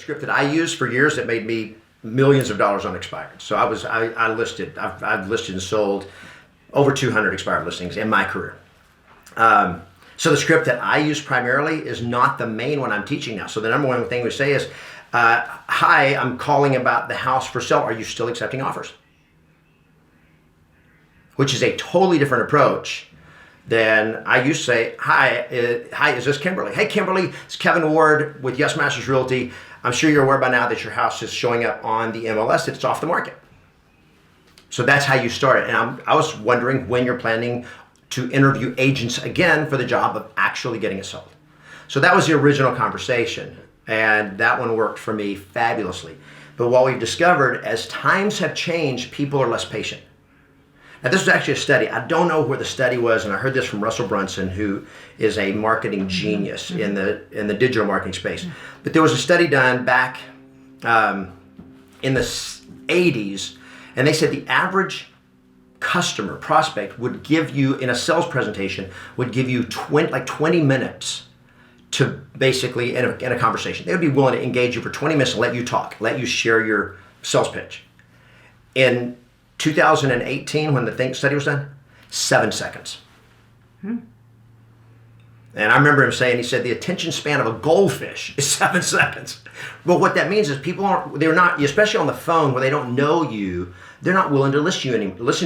Script that I used for years that made me millions of dollars on expired. So I've listed and sold over 200 expired listings in my career. So the script that I use primarily is not the main one I'm teaching now. So the number one thing we say is, hi, I'm calling about the house for sale. Are you still accepting offers? Which is a totally different approach than I used to say, hi, is this Kimberly? Hey, Kimberly, it's Kevin Ward with Yes Masters Realty. I'm sure you're aware by now that your house is showing up on the MLS, that it's off the market. So that's how you start it. And I was wondering when you're planning to interview agents again for the job of actually getting it sold. So that was the original conversation. And that one worked for me fabulously. But what we've discovered, as times have changed, people are less patient. Now, this was actually a study. I don't know where the study was, and I heard this from Russell Brunson, who is a marketing genius in the digital marketing space. But there was a study done back in the 80s, and they said the average customer, prospect, would give you, in a sales presentation, would give you 20 minutes to basically, in a conversation. They would be willing to engage you for 20 minutes and let you talk, let you share your sales pitch. In 2018, when the study was done, 7 seconds. And I remember him saying, he said, the attention span of a goldfish is 7 seconds. Well, what that means is they're not, especially on the phone where they don't know you, they're not willing to listen to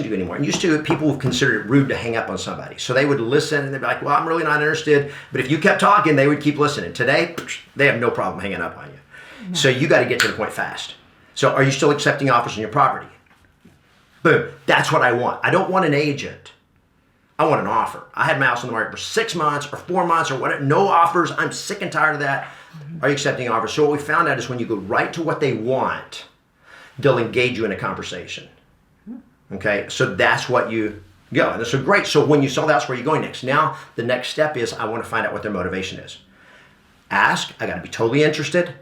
you anymore. And used to, people would consider it rude to hang up on somebody. So they would listen and they'd be like, well, I'm really not interested. But if you kept talking, they would keep listening. Today, they have no problem hanging up on you. No. So you got to get to the point fast. So are you still accepting offers on your property? Boom, that's what I want. I don't want an agent. I want an offer. I had my house on the market for 6 months or 4 months or whatever, no offers. I'm sick and tired of that. Are you accepting offers? So what we found out is when you go right to what they want, they'll engage you in a conversation. Okay, so that's what you go. And so great. So when you sell the house, where are you going next? Now, the next step is I want to find out what their motivation is. Ask, I got to be totally interested,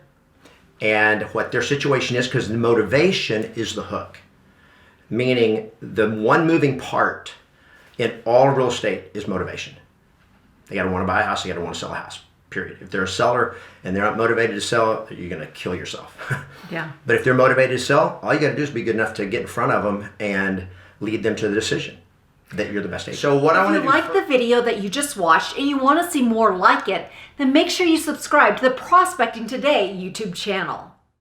and what their situation is, because the motivation is the hook. Meaning the one moving part in all real estate is motivation. They got to want to buy a house, they got to want to sell a house, period. If they're a seller and they're not motivated to sell, you're going to kill yourself. Yeah. But if they're motivated to sell, all you got to do is be good enough to get in front of them and lead them to the decision that you're the best agent. So what I want to do. If you like the video that you just watched and you want to see more like it, then make sure you subscribe to the Prospecting Today YouTube channel.